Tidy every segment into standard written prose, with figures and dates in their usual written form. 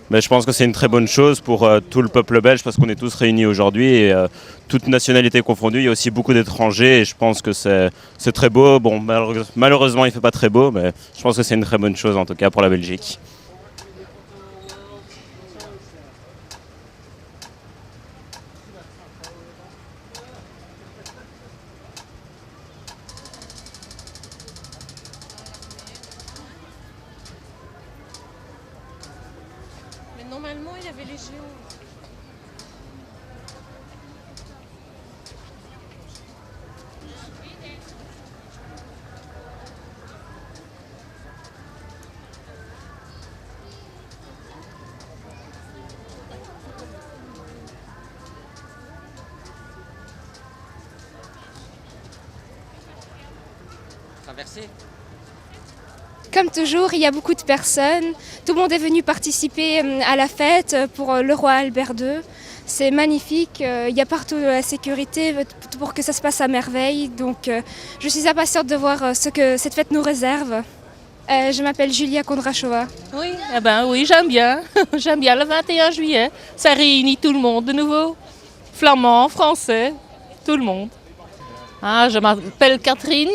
Mais je pense que c'est une très bonne chose pour tout le peuple belge parce qu'on est tous réunis aujourd'hui et toute nationalité confondue. Il y a aussi beaucoup d'étrangers et je pense que c'est très beau. Bon, malheureusement, il ne fait pas très beau, mais je pense que c'est une très bonne chose en tout cas pour la Belgique. Mais normalement, il y avait les géos. Traverser. Comme toujours, il y a beaucoup de personnes. Tout le monde est venu participer à la fête pour le roi Albert II. C'est magnifique. Il y a partout la sécurité pour que ça se passe à merveille. Donc, je suis impatiente de voir ce que cette fête nous réserve. Je m'appelle Julia Kondrachova. Oui, oui, j'aime bien. J'aime bien le 21 juillet. Ça réunit tout le monde de nouveau. Flamands, français, tout le monde. Je m'appelle Catherine.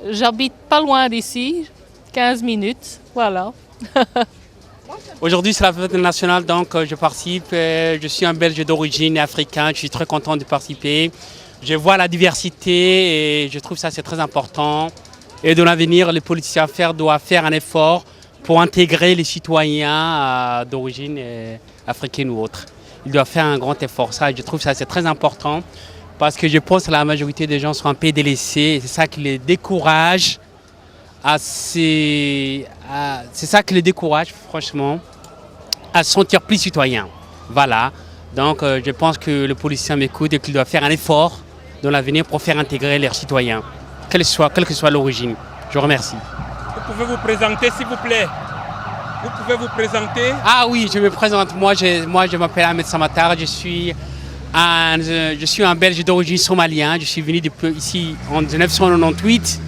J'habite pas loin d'ici. 15 minutes, voilà. Aujourd'hui, c'est la fête nationale, donc je participe. Je suis un Belge d'origine africain, je suis très content de participer. Je vois la diversité et je trouve ça c'est très important. Et dans l'avenir, les politiciens doivent faire un effort pour intégrer les citoyens d'origine africaine ou autre. Ils doivent faire un grand effort, ça, je trouve ça c'est très important. Parce que je pense que la majorité des gens sont un peu délaissés et c'est ça qui les décourage. C'est ça qui les décourage, franchement, à se sentir plus citoyens. Voilà. Donc, je pense que le politicien m'écoute et qu'il doit faire un effort dans l'avenir pour faire intégrer leurs citoyens, quelle que soit l'origine. Je vous remercie. Vous pouvez vous présenter, s'il vous plaît. Vous pouvez vous présenter. Ah oui, je me présente. Moi, je m'appelle Ahmed Samatar. Je suis un Belge d'origine somalienne. Je suis venu ici en 1998.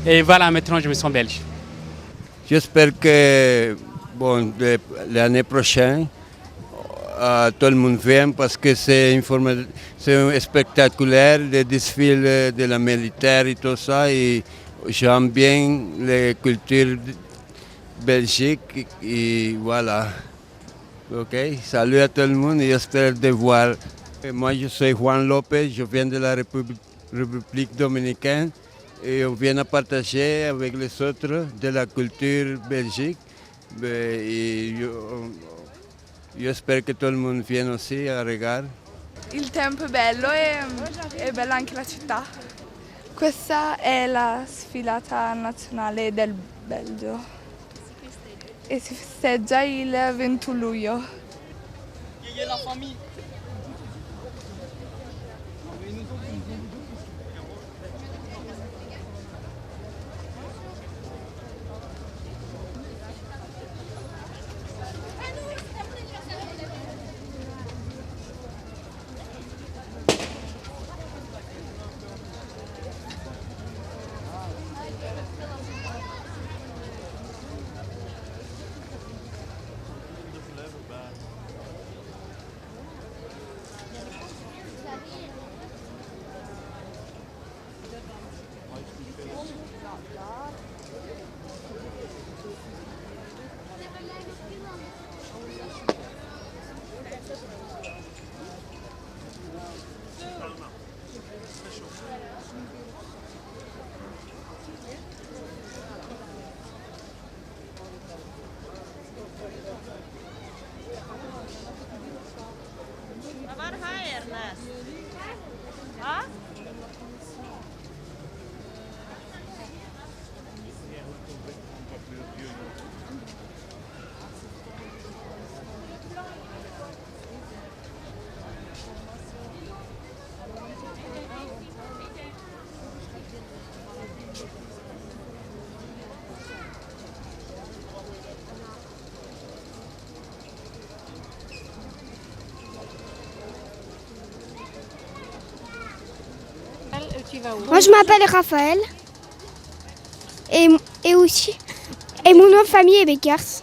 Et voilà, maintenant je me sens belge. J'espère que l'année prochaine, tout le monde vient parce que c'est spectaculaire, le desfile de la militaire et tout ça. Et j'aime bien la culture belgique et voilà. Ok, salut à tout le monde et j'espère de voir. Moi je suis Juan Lopez, je viens de la République dominicaine. Et on vient à partager avec les autres de la culture belgique. Et j'espère que tout le monde vienne aussi à regarder. Il tempo è bello e bella anche la città. Questa è la sfilata nazionale del Belgio e si festeggia il 21 luglio. Moi, je m'appelle Raphaël. Et aussi. Et mon nom de famille est Beckers.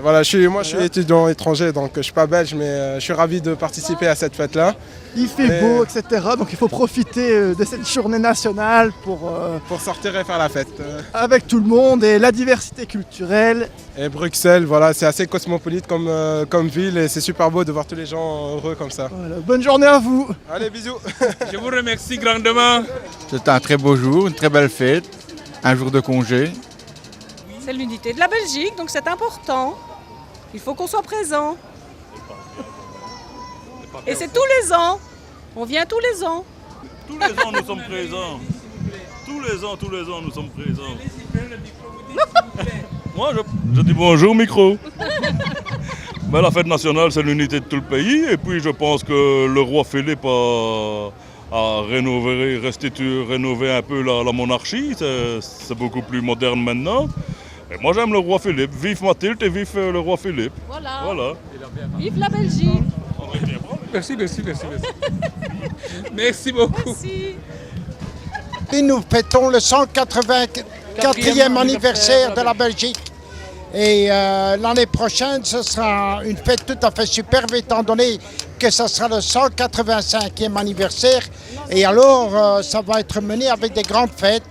Voilà, moi je suis étudiant étranger, donc je ne suis pas belge, mais je suis ravi de participer à cette fête-là. Il fait beau, etc. Donc il faut profiter de cette journée nationale pour sortir et faire la fête. Avec tout le monde et la diversité culturelle. Et Bruxelles, voilà, c'est assez cosmopolite comme ville et c'est super beau de voir tous les gens heureux comme ça. Voilà, bonne journée à vous. Allez, bisous. Je vous remercie grandement. C'est un très beau jour, une très belle fête, un jour de congé. C'est l'unité de la Belgique, donc c'est important. Il faut qu'on soit présent. Et c'est tous les ans. On vient tous les ans. Tous les ans, nous sommes présents. Tous les ans, nous sommes présents. Moi, je dis bonjour, micro. Mais la fête nationale, c'est l'unité de tout le pays. Et puis, je pense que le roi Philippe a rénové un peu la monarchie. C'est beaucoup plus moderne maintenant. Et moi, j'aime le roi Philippe. Vive Mathilde et vive le roi Philippe. Voilà. Vive la Belgique. Merci. Merci beaucoup. Merci. Et nous fêtons le 184e anniversaire de la Belgique. Et l'année prochaine, ce sera une fête tout à fait superbe, étant donné que ce sera le 185e anniversaire. Et alors, ça va être mené avec des grandes fêtes.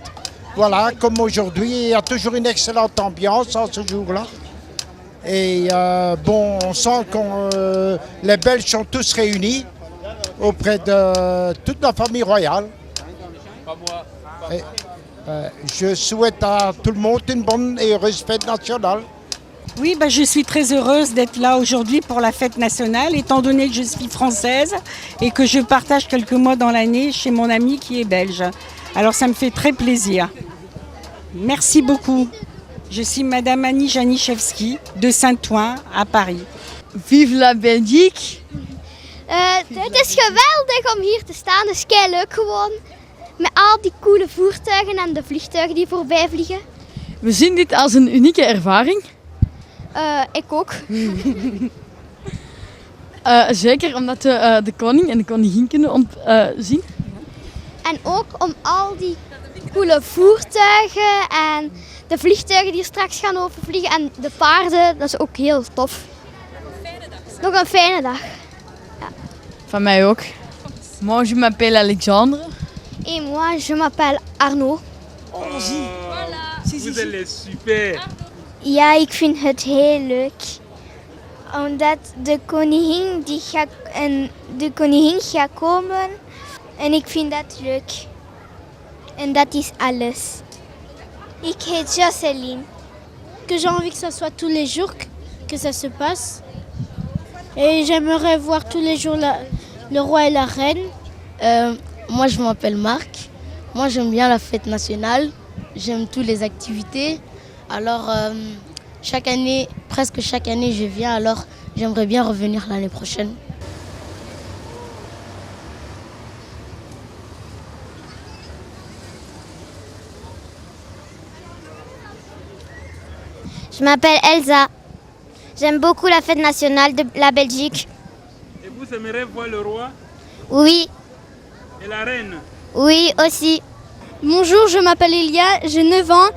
Voilà, comme aujourd'hui, il y a toujours une excellente ambiance en ce jour-là. Et on sent que les Belges sont tous réunis auprès de toute la famille royale. Et, je souhaite à tout le monde une bonne et heureuse fête nationale. Oui, je suis très heureuse d'être là aujourd'hui pour la fête nationale, étant donné que je suis française et que je partage quelques mois dans l'année chez mon ami qui est belge. Alors ça me fait très plaisir. Merci beaucoup. Je suis Madame Annie Janiszewski de Saint-Ouen à Paris. Vive la Belgique! Het is geweldig om hier te staan, het is keileuk gewoon. Met al die coole voertuigen en de vliegtuigen die voorbij vliegen. We zien dit als een unieke ervaring. Ik ook. Zeker omdat we de koning en de koningin kunnen zien. En ook om al die coole voertuigen en de vliegtuigen die straks gaan overvliegen en de paarden, dat is ook heel tof. Nog een fijne dag. Ja. Van mij ook. Moi, je m'appelle Alexandre. Et moi, je m'appelle Arnaud. Vous êtes super. Ja, ik vind het heel leuk. Omdat de koningin gaat komen en ik vind dat leuk. En dat is alles. Ik heet Jocelyne. Que j'ai envie que ça soit tous les jours que ça se passe. Et j'aimerais voir tous les jours le roi et la reine. Moi, je m'appelle Marc. Moi, j'aime bien la fête nationale. J'aime toutes les activités. Alors, presque chaque année, je viens. Alors, j'aimerais bien revenir l'année prochaine. Je m'appelle Elsa. J'aime beaucoup la fête nationale de la Belgique. Et vous aimeriez voir le roi? Oui. Et la reine? Oui, aussi. Bonjour, je m'appelle Elia, j'ai 9 ans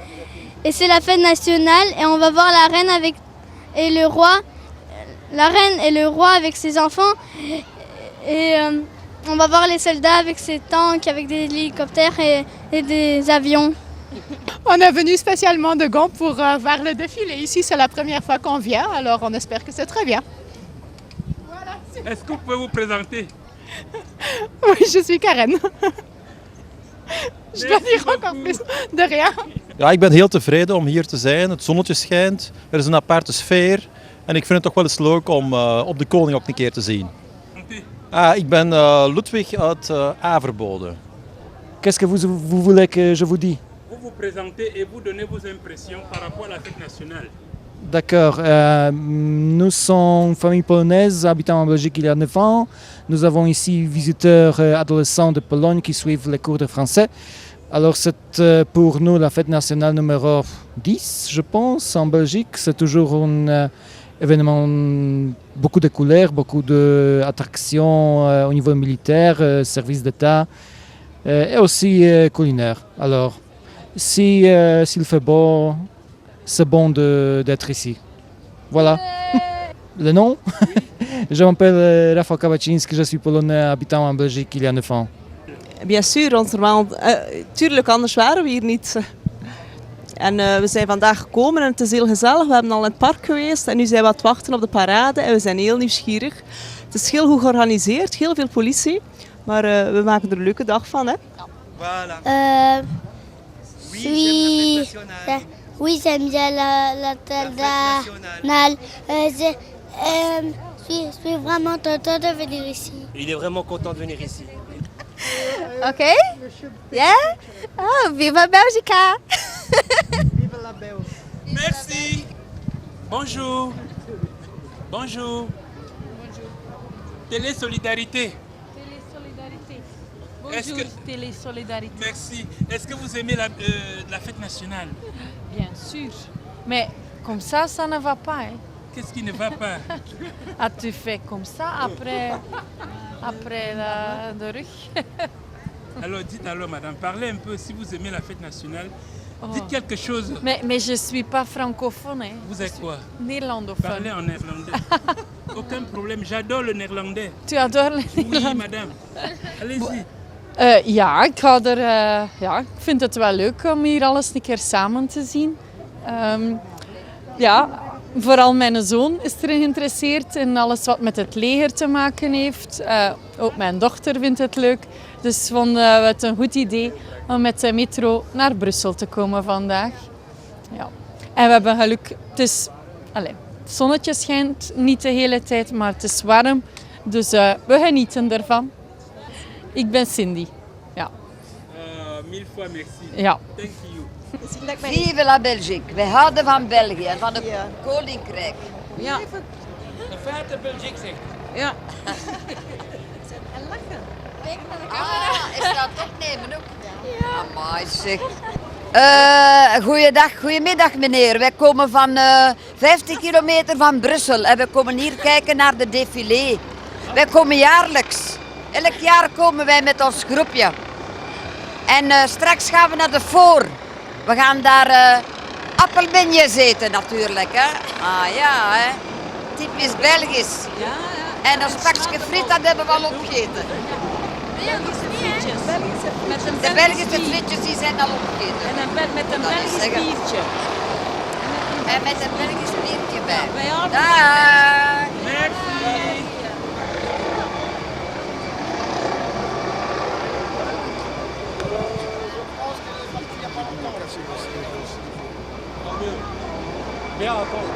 et c'est la fête nationale et on va voir la reine et le roi. La reine et le roi avec ses enfants et on va voir les soldats avec ses tanks, avec des hélicoptères et des avions. On est venu spécialement de Gand pour voir le défilé. Ici, c'est la première fois qu'on vient, alors on espère que c'est très bien. Voilà. Est-ce que vous pouvez vous présenter? Oui, je suis Karen. Je dois dire encore plus. De rien. Ja, ik ben heel tevreden om hier te zijn. Het zonnetje schijnt, er is een aparte sfeer. En ik vind het toch wel eens leuk om op de koning ook een keer te zien. Ik ben Ludwig uit Averboden. Qu'est-ce que vous voulez que je vous dise? Vous vous présentez et vous donnez vos impressions par rapport à la fête nationale. D'accord. Nous sommes une famille polonaise habitant en Belgique il y a 9 ans. Nous avons ici visiteurs adolescents de Pologne qui suivent les cours de français. Alors c'est pour nous la fête nationale numéro 10, je pense, en Belgique. C'est toujours un événement, beaucoup de couleurs, beaucoup d'attractions au niveau militaire, service d'État et aussi culinaire. Alors, s'il fait beau, c'est bon d'être ici. Voilà. Le nom? Je m'appelle Rafał Kabaczynski, je suis polonais habitant en Belgique il y a 9 ans. Bien sûr, ons normaal. Tuurlijk, anders waren we hier niet. En we zijn vandaag gekomen en het is heel gezellig. We hebben al in het park geweest en nu zijn we aan het wachten op de parade en we zijn heel nieuwsgierig. Het is heel goed georganiseerd, heel veel politie, maar we maken er een leuke dag van. Hè? Voilà. Oui, j'aime bien la fête nationale. Je suis vraiment content de venir ici. Il est vraiment content de venir ici. Ok? Yeah? Oh, viva Belgica! Vive la Belgique. Merci. Bonjour. Bonjour. Télé-solidarité. Télé-solidarité. Est-ce Bonjour, que- télé-solidarité. Merci. Est-ce que vous aimez la fête nationale? Bien sûr. Mais comme ça ne va pas. Hein. Qu'est-ce qui ne va pas? Ah, tu fais comme ça après de rug. Alors dites alors madame, parlez un peu si vous aimez la fête nationale. Oh. Dites quelque chose. Mais je ne suis pas francophone. Hein. Vous êtes quoi? Néerlandophone. Parlez en néerlandais. Aucun problème, j'adore le néerlandais. Tu adores le Oui Nederlands? madame. Allez-y. Ja, ik vind het wel leuk om hier alles een keer samen te zien. Vooral mijn zoon is erin geïnteresseerd in alles wat met het leger te maken heeft. Ook mijn dochter vindt het leuk. Dus vonden we het een goed idee om met de metro naar Brussel te komen vandaag. Ja. En we hebben geluk. Het zonnetje schijnt niet de hele tijd, maar het is warm. Dus we genieten ervan. Ik ben Cindy. Ja. Mille fois merci. Ja. Thank you. Vive la Belgique. Wij houden van België en van het koninkrijk. Ja. De vijfde Belgique zegt. Ja. En lachen. Ah, is dat opnemen ook? Ja. Amai zeg. Goeiedag, goedemiddag meneer. Wij komen van 50 kilometer van Brussel en we komen hier kijken naar de défilé. Wij komen jaarlijks. Elk jaar komen wij met ons groepje. En straks gaan we naar de Voor. We gaan daar appelbeignets eten natuurlijk. Hè? Ah ja, hè. Typisch Belgisch. Ja. En een pakje friet, dat hebben we al opgegeten. De Belgische frietjes die zijn al opgegeten. En met een Dat is Belgisch zeggen. biertje. En met een Belgisch biertje bij. Wij houden Dag. Merci. Bien, attends.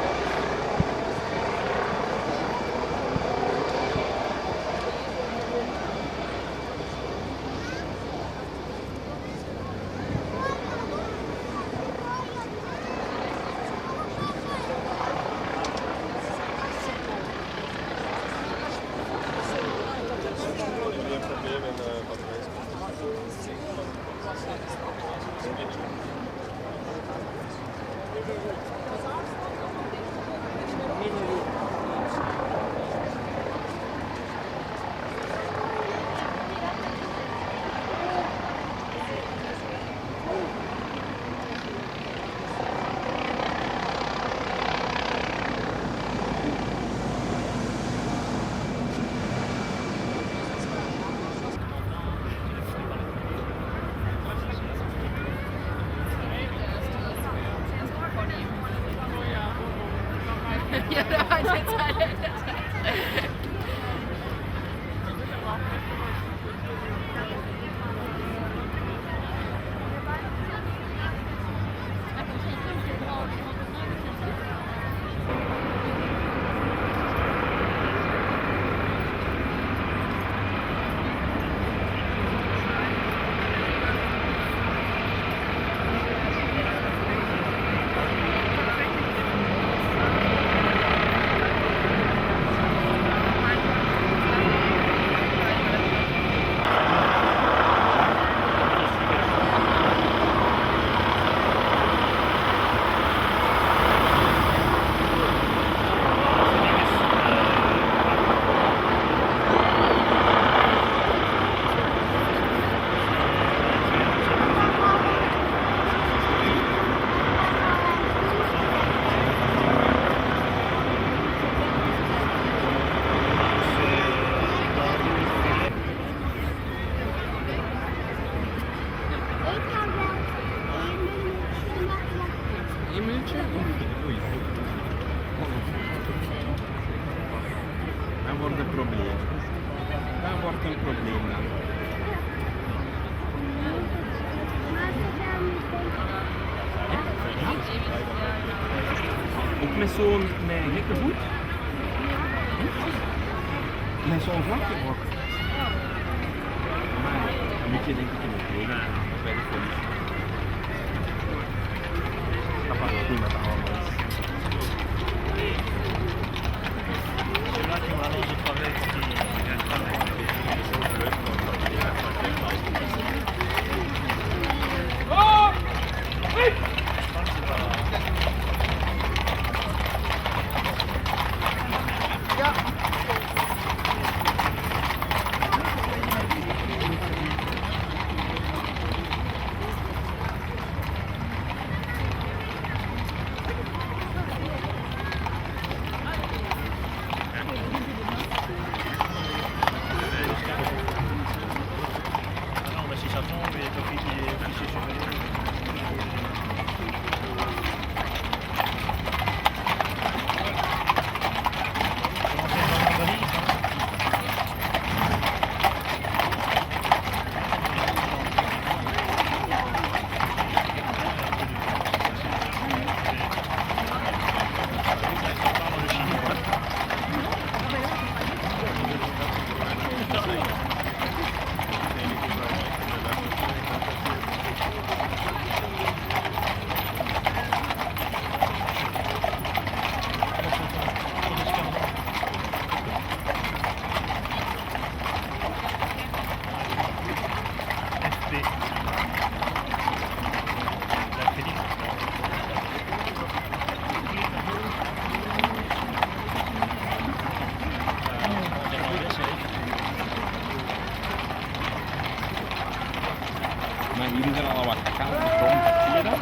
wordt een probleem. Dan wordt een probleem dan. Ook met zo'n gekke voet? Met zo'n vlakke bord. Maar dan moet je denk ik in het leger gaan, bij de politie. Dat gaat ook niet met de allemaal is. Maar hier is er al wat kakao op de grond, zie je dat?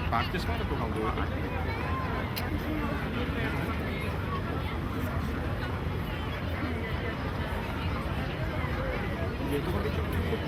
Paardjes waren toch al dood, hè? Je weet toch een beetje op de kop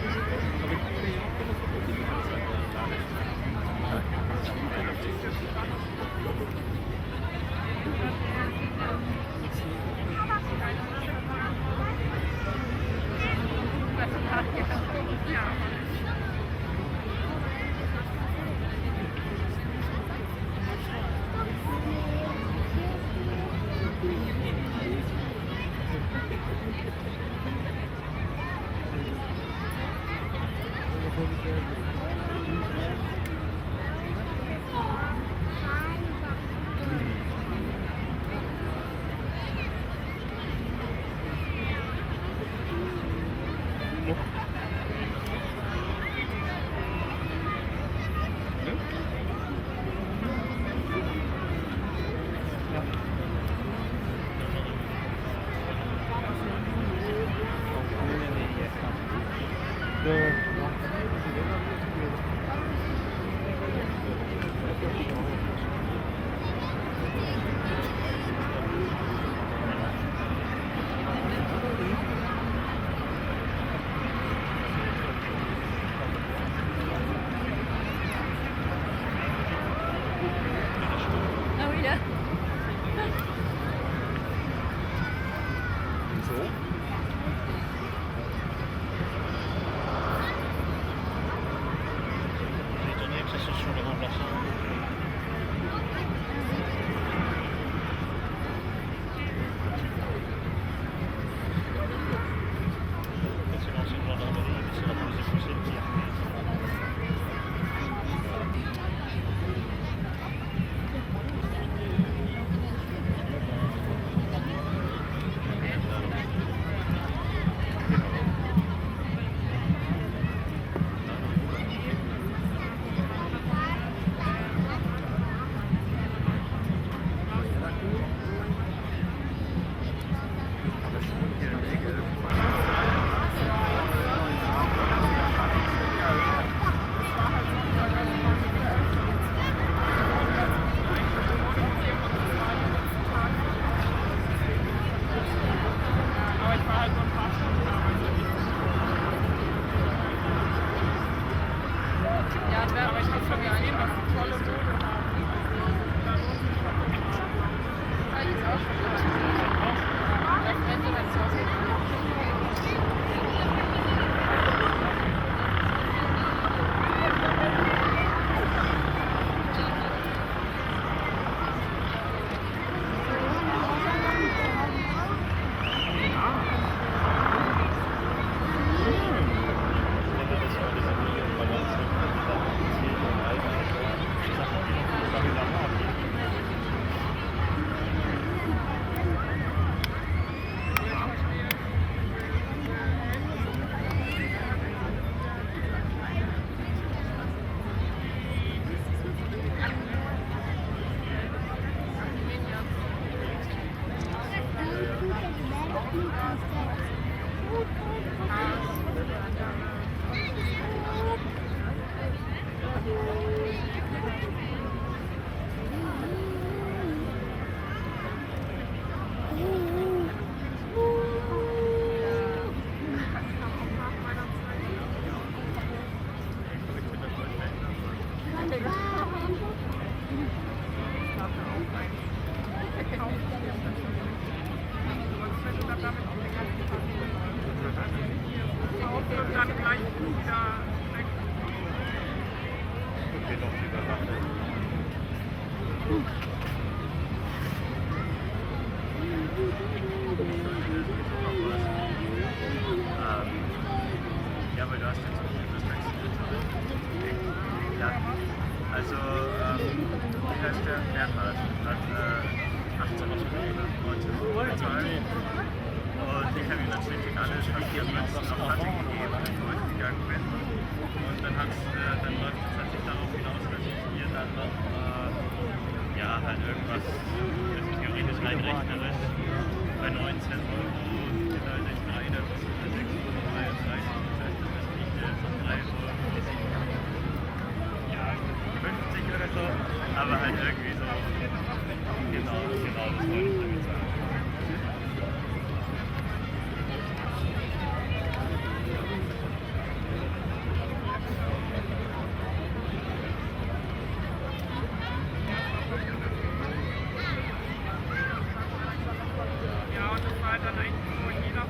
Ja, weil du hast jetzt ja, also wie heißt der Bernhard hat 18 Uhr gezahlt und ich habe ihm natürlich alles Papier und Münzen noch Karte gegeben, bevor ich gegangen bin. Und dann läuft es natürlich darauf hinaus, dass ich hier dann noch ja, halt irgendwas, das ist theoretisch rein rechnerisch bei 19 € geteilt durch 3, das ist 6,33 €. Ja, 50 oder so, aber halt irgendwie so, genau, das wollte ich damit sagen. Ja, und das war dann eigentlich so jeder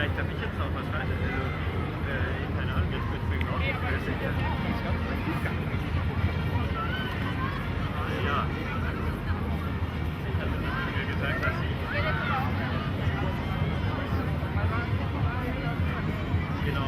vielleicht habe ich jetzt auch was Falsches. Keine Ahnung, jetzt wird es wegen Außenflüssig. Ja. Ich hatte mir gesagt, dass ich. Genau,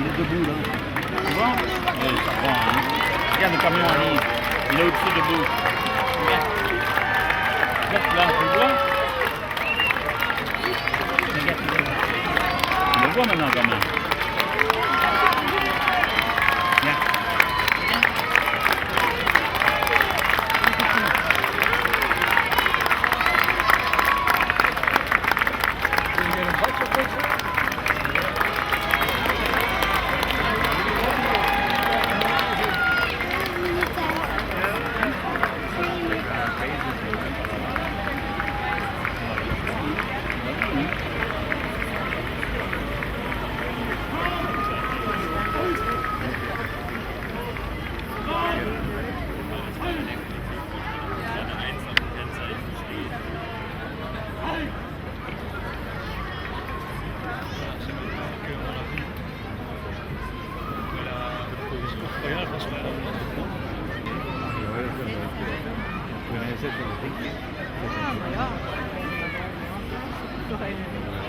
Il est debout là. Tu vois? Oui, ça prend. Hein. Regarde le camion arrive. Il est au-dessus debout. Regarde. Regarde là, tu le vois? Regarde, tu le vois. On le voit maintenant le gamin. Regarde. zitten. Ah, maar ja. Toch even.